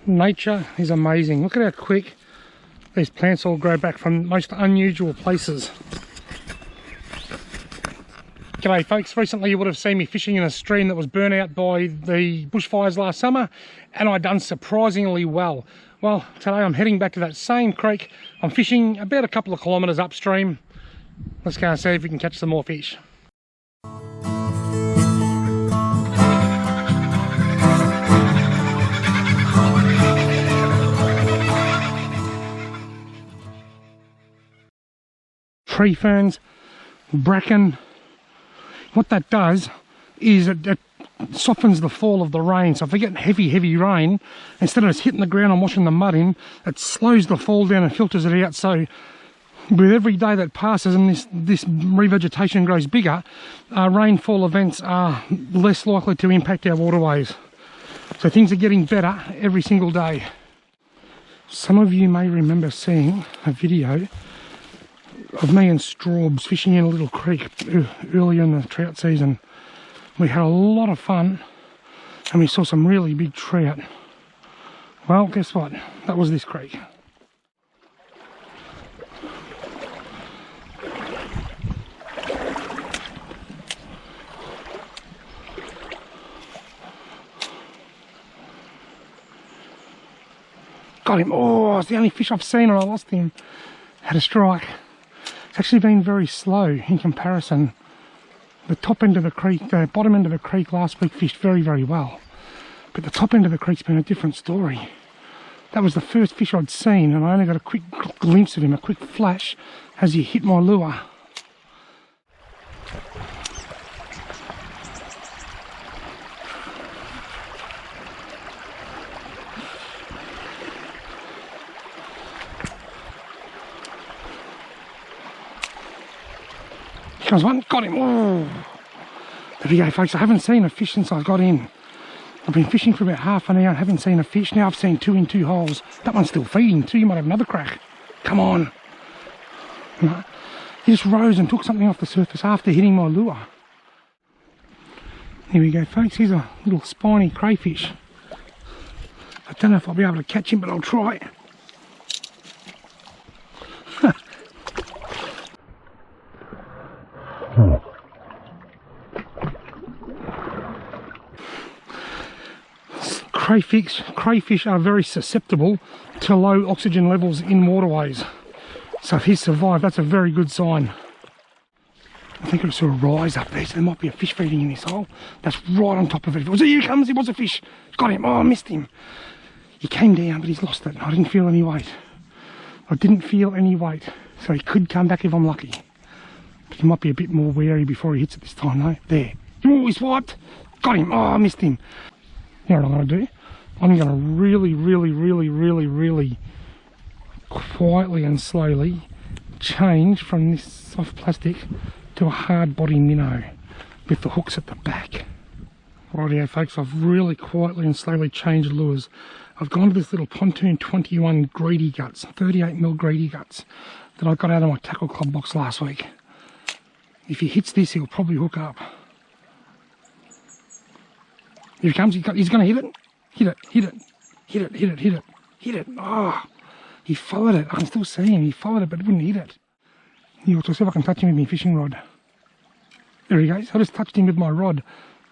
Nature is amazing. Look at how quick these plants all grow back from most unusual places. G'day folks, recently you would have seen me fishing in a stream that was burnt out by the bushfires last summer, and I done surprisingly well. Well, today I'm heading back to that same creek. I'm fishing about a couple of kilometres upstream. Let's go and see if we can catch some more fish. Tree ferns, bracken. What that does is it softens the fall of the rain. So if we get heavy rain, instead of just hitting the ground and washing the mud in, it slows the fall down and filters it out. So with every day that passes and this revegetation grows bigger, rainfall events are less likely to impact our waterways. So things are getting better every single day. Some of you may remember seeing a video of me and Straubs fishing in a little creek earlier in the trout season. We had a lot of fun and we saw some really big trout. Well, guess what? That was this creek. Got him. Oh, it's the only fish I've seen and I lost him. Had a strike. It's actually been very slow in comparison. The top end of the creek, the bottom end of the creek last week fished very well. But the top end of the creek's been a different story. That was the first fish I'd seen and I only got a quick glimpse of him, a quick flash as he hit my lure. Here comes one, got him. Oh, there we go folks, I haven't seen a fish since I got in. I've been fishing for about half an hour, haven't seen a fish. Now I've seen two in two holes. That one's still feeding too, you might have another crack. Come on. No, he just rose and took something off the surface after hitting my lure. Here we go folks, here's a little spiny crayfish. I don't know if I'll be able to catch him, but I'll try. Crayfish are very susceptible to low oxygen levels in waterways. So if he's survived, that's a very good sign. I think I saw a rise up there, so there might be a fish feeding in this hole. That's right on top of it. Here he comes, it was a fish. Got him, oh I missed him. He came down, but he's lost it. I didn't feel any weight. So he could come back if I'm lucky. But he might be a bit more wary before he hits it this time though. There. Oh, he's swiped. Got him, oh I missed him. You know what I'm going to do? I'm going to really quietly and slowly change from this soft plastic to a hard body minnow with the hooks at the back. Rightio folks, I've really quietly and slowly changed lures. I've gone to this little Pontoon 21 greedy guts, 38mm greedy guts that I got out of my tackle club box last week. If he hits this, he'll probably hook up. Here he comes, he's going to hit it. Hit it. Oh, he followed it. I can still see him. He followed it, but wouldn't hit it. I'll see if I can touch him with my fishing rod. There he goes. I just touched him with my rod,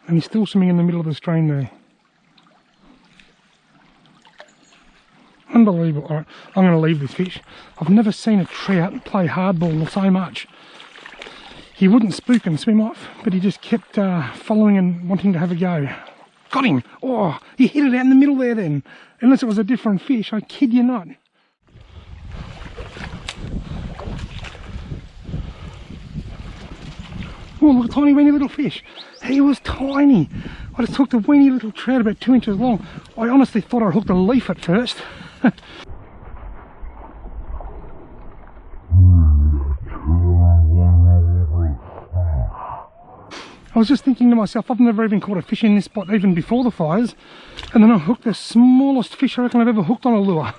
and he's still swimming in the middle of the stream there. Unbelievable. All right, I'm going to leave this fish. I've never seen a trout play hardball so much. He wouldn't spook and swim off, but he just kept following and wanting to have a go. Got him! Oh, he hit it out in the middle there then. Unless it was a different fish, I kid you not. Oh, look, a tiny weeny little fish. He was tiny. I just hooked a weeny little trout about 2 inches long. I honestly thought I hooked a leaf at first. I was just thinking to myself, I've never even caught a fish in this spot even before the fires, and then I hooked the smallest fish I reckon I've ever hooked on a lure.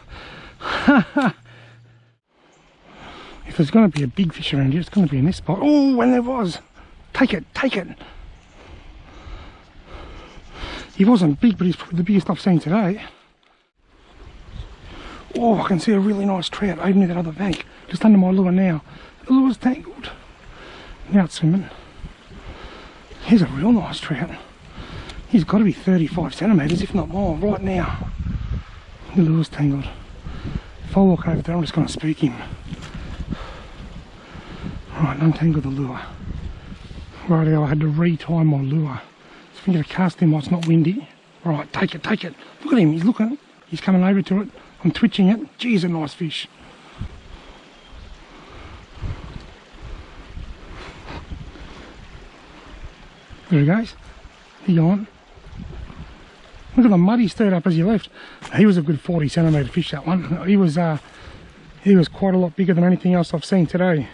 If there's going to be a big fish around here, it's going to be in this spot. Oh, and there was. Take it. He wasn't big, but he's probably the biggest I've seen today. Oh, I can see a really nice trout over near that other bank, just under my lure now. The lure's tangled. Now it's swimming. Here's a real nice trout. He's got to be 35 centimetres, if not more, right now. The lure's tangled. If I walk over there, I'm just going to spook him. Right, untangle the lure. Rightio, I had to re-tie my lure. So if I'm going to cast him while it's not windy. Right, take it, take it. Look at him, he's looking. He's coming over to it. I'm twitching it. Geez, a nice fish. There he goes. He gone. Look at the mud he stirred up as he left. He was a good 40 centimetre fish, that one. He was quite a lot bigger than anything else I've seen today.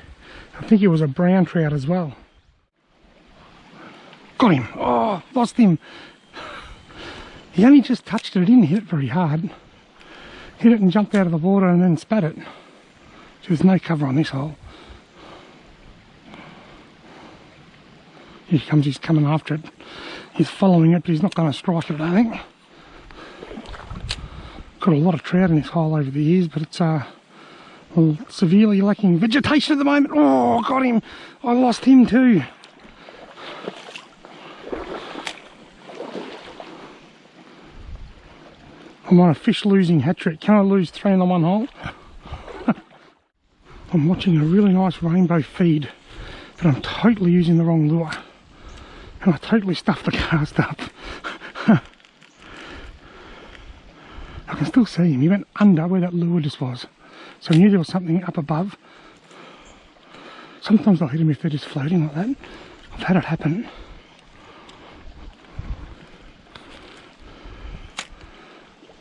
I think he was a brown trout as well. Got him. Oh, lost him. He only just touched it. He didn't hit it very hard. Hit it and jumped out of the water and then spat it. So there's no cover on this hole. Here he comes, he's coming after it. He's following it, but he's not going to strike it, I think. Got a lot of trout in this hole over the years, but it's severely lacking vegetation at the moment. Oh, got him. I lost him too. I'm on a fish losing hat trick. Can I lose 3 in the one hole? I'm watching a really nice rainbow feed, but I'm totally using the wrong lure. And I totally stuffed the cast up. I can still see him. He went under where that lure just was. So I knew there was something up above. Sometimes I'll hit them if they're just floating like that. I've had it happen.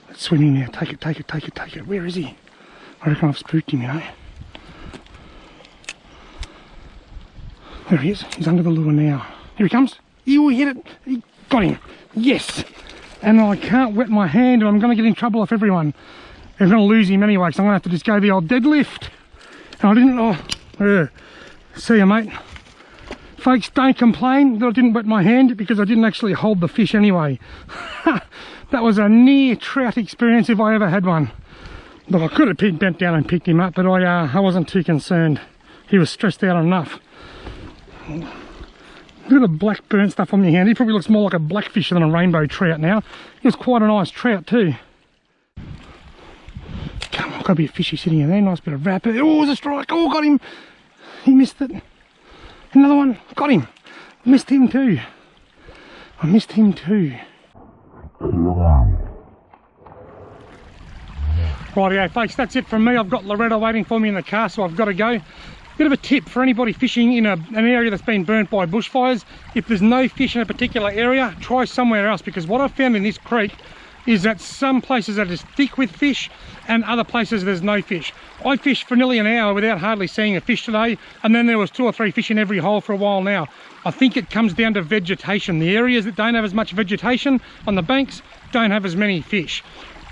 It's swimming now. Take it, take it, take it, take it. Where is he? I reckon I've spooked him, you know. There he is. He's under the lure now. Here he comes. You hit it. He got him. Yes. And I can't wet my hand, and I'm going to get in trouble off everyone. I'm going to lose him anyway, so I'm going to have to just go the old deadlift. And I didn't. Oh, see ya, mate. Folks, don't complain that I didn't wet my hand because I didn't actually hold the fish anyway. That was a near trout experience if I ever had one. Look, I could have bent down and picked him up, but I wasn't too concerned. He was stressed out enough. Look at the black burnt stuff on your hand. He probably looks more like a blackfish than a rainbow trout now. He was quite a nice trout too. Come on, got to be a fishy sitting in there. Nice bit of wrapper. Oh, there's a strike. Oh, got him. He missed it. Another one. Got him. Missed him too. I missed him too. Rightio, folks, that's it from me. I've got Loretta waiting for me in the car, so I've got to go. Bit of a tip for anybody fishing in an area that's been burnt by bushfires. If there's no fish in a particular area, try somewhere else, because what I've found in this creek is that some places are just thick with fish and other places there's no fish. I fished for nearly an hour without hardly seeing a fish today, and then there was 2 or 3 fish in every hole for a while now. I think it comes down to vegetation. The areas that don't have as much vegetation on the banks don't have as many fish.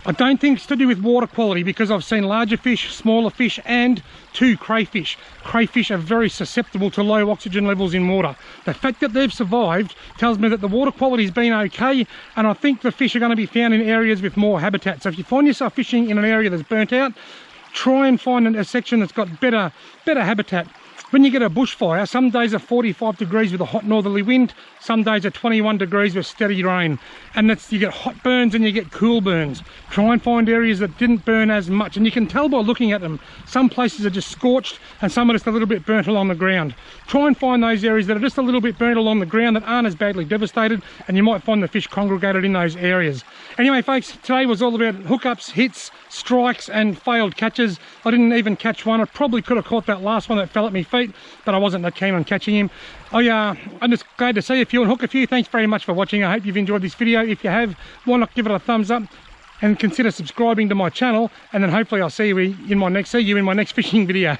I don't think it's to do with water quality, because I've seen larger fish, smaller fish, and 2 crayfish. Crayfish are very susceptible to low oxygen levels in water. The fact that they've survived tells me that the water quality's been okay, and I think the fish are going to be found in areas with more habitat. So if you find yourself fishing in an area that's burnt out, try and find a section that's got better habitat. When you get a bushfire, some days are 45 degrees with a hot northerly wind, some days are 21 degrees with steady rain. And you get hot burns and you get cool burns. Try and find areas that didn't burn as much, and you can tell by looking at them. Some places are just scorched and some are just a little bit burnt along the ground. Try and find those areas that are just a little bit burnt along the ground that aren't as badly devastated, and you might find the fish congregated in those areas. Anyway, folks, today was all about hookups, hits, strikes and failed catches. I didn't even catch one. I probably could have caught that last one that fell at my feet, but I wasn't that keen on catching him. I'm just glad to see a few and hook a few. Thanks very much for watching. I hope you've enjoyed this video. If you have, why not give it a thumbs up and consider subscribing to my channel, and then hopefully I'll see you in my next fishing video.